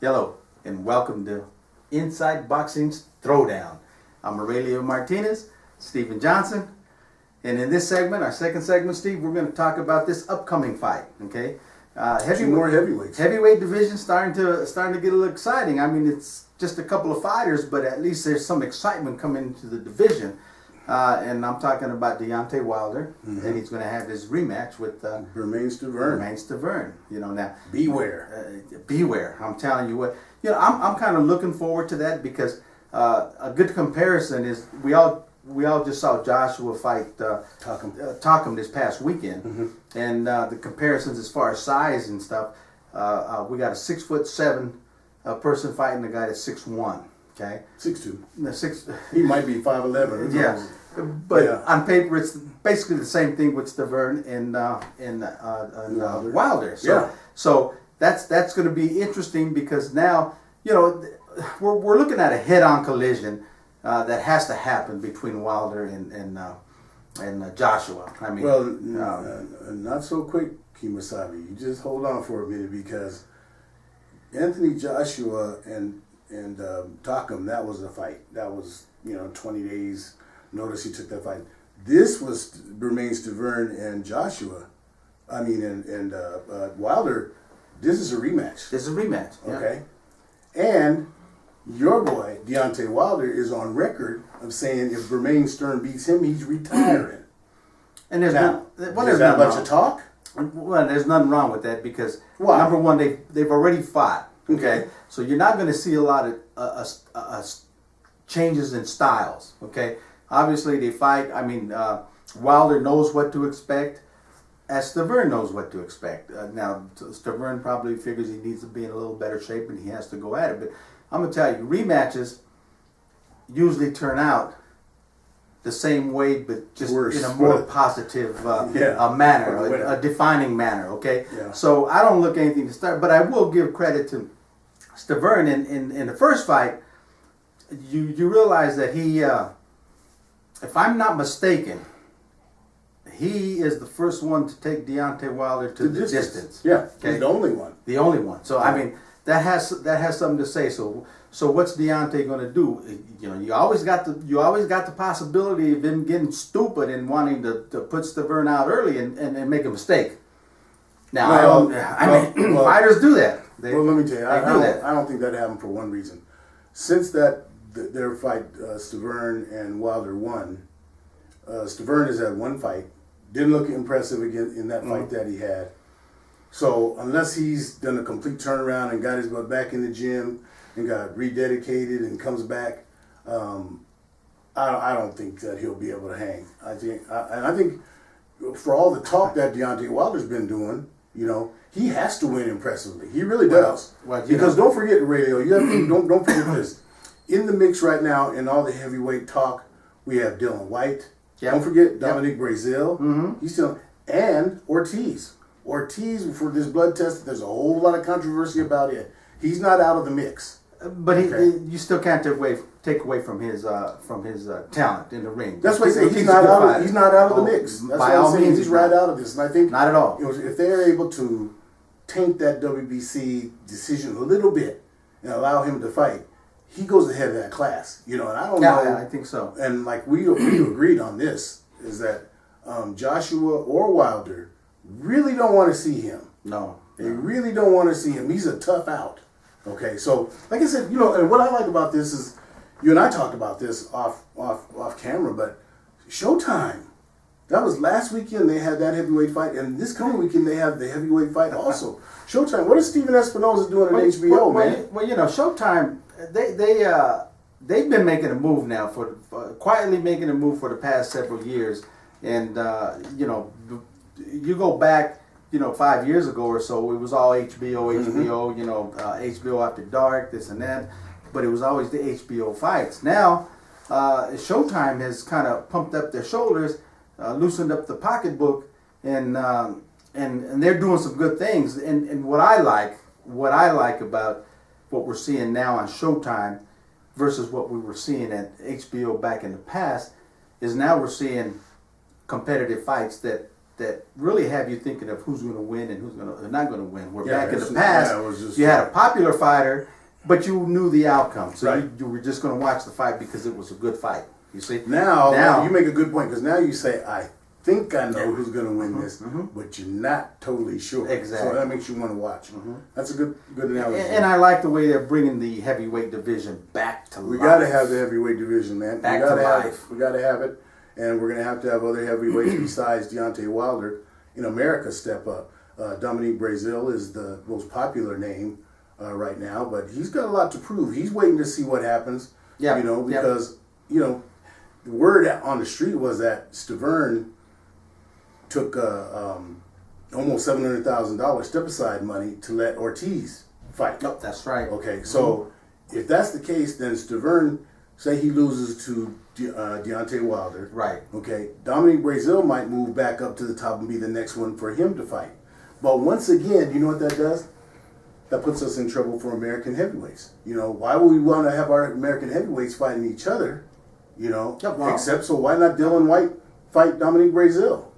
Hello, and welcome to Inside Boxing's Throwdown. I'm Aurelio Martinez, Stephen Johnson, and in this segment, our second segment, Steve, we're going to talk about this upcoming fight. Okay, more heavyweights. Heavyweight division starting to get a little exciting. I mean, it's just a couple of fighters, but at least there's some excitement coming into the division. And I'm talking about Deontay Wilder, and he's going to have his rematch with Wilder Vs Stiverne. You know, now beware. Beware. I'm telling you what. You know, I'm kind of looking forward to that because a good comparison is we all just saw Joshua fight Takam this past weekend, and the comparisons as far as size and stuff. We got a 6'7" person fighting a guy that's 6'1". Okay, 6'2". He might be 5'11". Yeah, but on paper it's basically the same thing with Stiverne and Wilder. So that's going to be interesting because now we're looking at a head-on collision that has to happen between Wilder and Joshua. I mean, not so quick, Kimasabi. You just hold on for a minute because Anthony Joshua and Takam, that was a fight. That was 20 days notice he took that fight. This was Vs Stiverne and Joshua. I mean, and Wilder. This is a rematch. This is a rematch. Okay, and your boy Deontay Wilder is on record of saying if Vs Stiverne beats him, he's retiring. And there's there's not much of talk. Well, there's nothing wrong with that because number one, they've already fought. Okay, so you're not going to see a lot of changes in styles. Okay, obviously they fight. I mean, Wilder knows what to expect, as Stiverne knows what to expect. Now, Stiverne probably figures he needs to be in a little better shape and he has to go at it. But I'm going to tell you, rematches usually turn out the same way, but just worse, in a more positive manner, a defining manner. Okay, so I don't look anything to start, but I will give credit to Stiverne in the first fight. You realize that he, if I'm not mistaken, he is the first one to take Deontay Wilder to the distance. Yeah, okay? He's the only one. The only one. So I mean, that has something to say. So what's Deontay going to do? You always got the possibility of him getting stupid and wanting to put Stiverne out early and make a mistake. Now, fighters do that. Let me tell you, I don't think that happened for one reason. Since their fight, Stiverne and Wilder won, Stiverne has had one fight. Didn't look impressive again in that fight that he had. So unless he's done a complete turnaround and got his butt back in the gym and got rededicated and comes back, I don't think that he'll be able to hang. I think for all the talk that Deontay Wilder's been doing, he has to win impressively. He really does. Because don't forget, Radio, don't forget this. In the mix right now, in all the heavyweight talk, we have Dylan White. Don't forget Dominic Brazil. He's still, and Ortiz. Ortiz, for this blood test, there's a whole lot of controversy about it. He's not out of the mix. But you still can't take away from his talent in the ring. That's why I say he's not out of the mix. That's why I'm saying he's right out of this. And I think not at all. If they're able to taint that WBC decision a little bit and allow him to fight, he goes ahead of that class. And I don't know. Yeah, I think so. And like we agreed on this is that Joshua or Wilder really don't want to see him. No. They really don't want to see him. He's a tough out. Okay, so like I said, and what I like about this is, you and I talked about this off camera, but Showtime, that was last weekend they had that heavyweight fight, and this coming weekend they have the heavyweight fight also. Showtime, what is Steven Espinosa doing at HBO, man? Well, Showtime, they've been making a move now quietly making a move for the past several years, and you go back. 5 years ago or so, it was all HBO, HBO After Dark, this and that, but it was always the HBO fights. Now, Showtime has kind of pumped up their shoulders, loosened up the pocketbook, and they're doing some good things. And what I like about what we're seeing now on Showtime versus what we were seeing at HBO back in the past is now we're seeing competitive fights that really have you thinking of who's going to win and who's not going to win. Where back in the past, you had a popular fighter but you knew the outcome, so Right. you were just going to watch the fight because it was a good fight. You see? Now you make a good point, because now you say, I think I know who's going to win this, but you're not totally sure. Exactly. So that makes you want to watch. That's a good analogy. And I like the way they're bringing the heavyweight division back to life. We got to have the heavyweight division, man. Back we gotta to have life. It. We got to have it, and we're going to have other heavyweights besides Deontay Wilder in America step up. Dominique Brazil is the most popular name right now, but he's got a lot to prove. He's waiting to see what happens. Yeah. Because the word on the street was that Stiverne took almost $700,000 step aside money to let Ortiz fight. Yep, that's right. Okay, so if that's the case, then Stiverne, say he loses to Deontay Wilder. Right. Okay, Dominique Brazil might move back up to the top and be the next one for him to fight. But once again, you know what that does? That puts us in trouble for American heavyweights. Why would we want to have our American heavyweights fighting each other? Except, so why not Dylan White fight Dominique Brazil?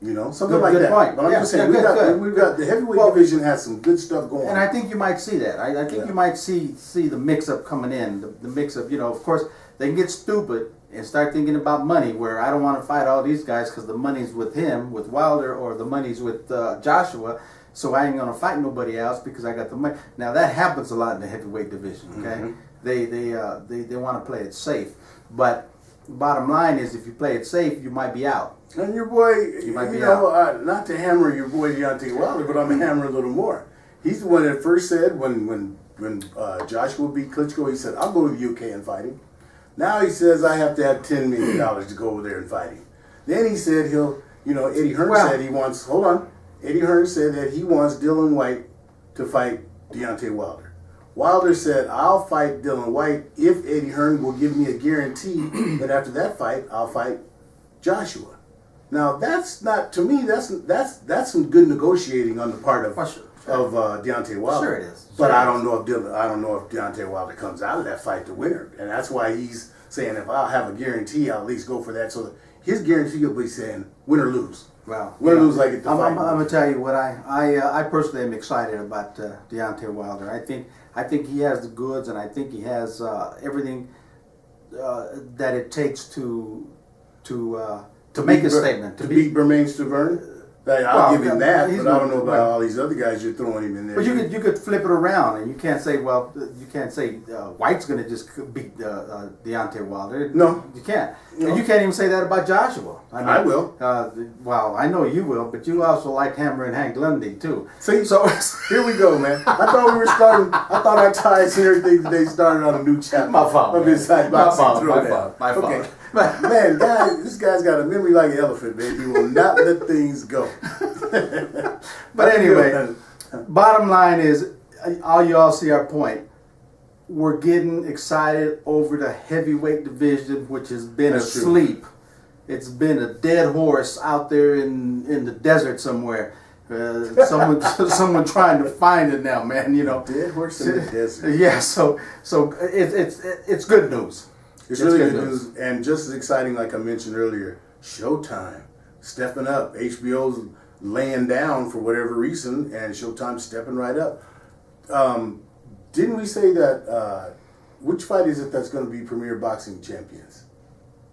Something like that. Point. But I'm just saying, we've got the heavyweight division has some good stuff going on. And I think you might see that. I think you might see the mix-up coming in. The mix-up, of course, they can get stupid and start thinking about money, where I don't want to fight all these guys because the money's with him, with Wilder, or the money's with Joshua, so I ain't going to fight nobody else because I got the money. Now, that happens a lot in the heavyweight division, okay? They want to play it safe. But bottom line is, if you play it safe, you might be out. And your boy, might be out. Not to hammer your boy Deontay Wilder, but I'm going to hammer a little more. He's the one that first said when Joshua beat Klitschko, he said, I'll go to the UK and fight him. Now he says, I have to have $10 million to go over there and fight him. Then he said Eddie Hearn said he wants, hold on, Eddie Hearn said that he wants Dylan White to fight Deontay Wilder. Wilder said, I'll fight Dylan White if Eddie Hearn will give me a guarantee that after that fight, I'll fight Joshua. Now that's not, to me, that's some good negotiating on the part of Deontay Wilder. Sure it is. But I don't know if Deontay Wilder comes out of that fight the winner, and that's why he's saying, if I'll have a guarantee, I'll at least go for that. So his guarantee will be saying win or lose. Well, win or lose, I get the fight. I'm going to tell you what I personally am excited about Deontay Wilder. I think he has the goods, and I think he has everything that it takes to make a statement. To beat Bermain Stiverne? I'll give him that, but I don't know about all these other guys you're throwing him in there. But you could flip it around, and you can't say, White's going to just beat Deontay Wilder. No, you can't. No. And you can't even say that about Joshua. I will. Well, I know you will, but you also like hammering Hank Lundy too. See, so here we go, man. I thought we were starting. I thought our ties and everything today started on a new chapter. My fault. Of Inside Boxing. My fault. Okay. Man, this guy's got a memory like an elephant, man. He will not let things go. But anyway, bottom line is, all y'all see our point. We're getting excited over the heavyweight division, which has been asleep. It's been a dead horse out there in the desert somewhere. Someone trying to find it now, man. Dead horse in the desert. Yeah, so it's good news. It's really good news, and just as exciting, like I mentioned earlier, Showtime stepping up. HBO's laying down for whatever reason, and Showtime's stepping right up. Didn't we say that? Which fight is it that's going to be Premier Boxing Champions?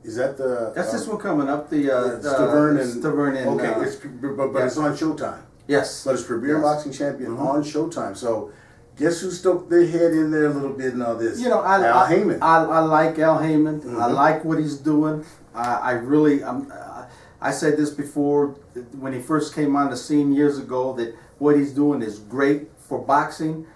Is that the? That's this one coming up. The Stiverne and okay, it's on Showtime. Yes, but it's Premier Boxing Champion on Showtime. So. Guess who stuck their head in there a little bit in all this? Al Heyman. I like Al Heyman. I like what he's doing. I said this before when he first came on the scene years ago, that what he's doing is great for boxing.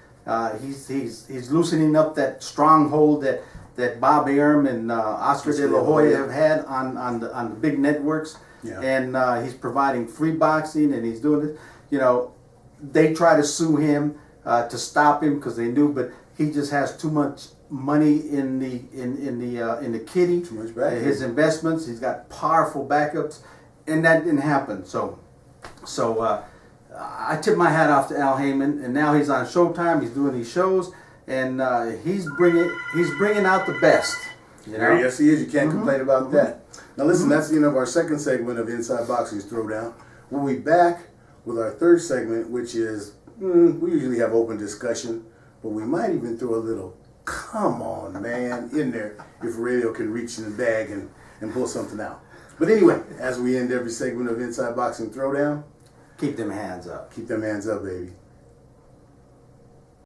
He's loosening up that stronghold that Bob Arum and Oscar De La Hoya have had on the big networks. Yeah. And he's providing free boxing, and he's doing it. They try to sue him to stop him because they knew, but he just has too much money in the kitty. Too much backup. His investments. He's got powerful backups, and that didn't happen. So I tip my hat off to Al Heyman, and now he's on Showtime. He's doing these shows, and he's bringing out the best. Yes, he is. You can't complain about that. Now listen, that's the end of our second segment of Inside Boxing's Throwdown. We'll be back with our third segment, which is we usually have open discussion but we might even throw a little "come on, man" in there if Aurelio can reach in the bag and pull something out. But anyway, as we end every segment of Inside Boxing Throwdown, keep them hands up. Keep them hands up, baby.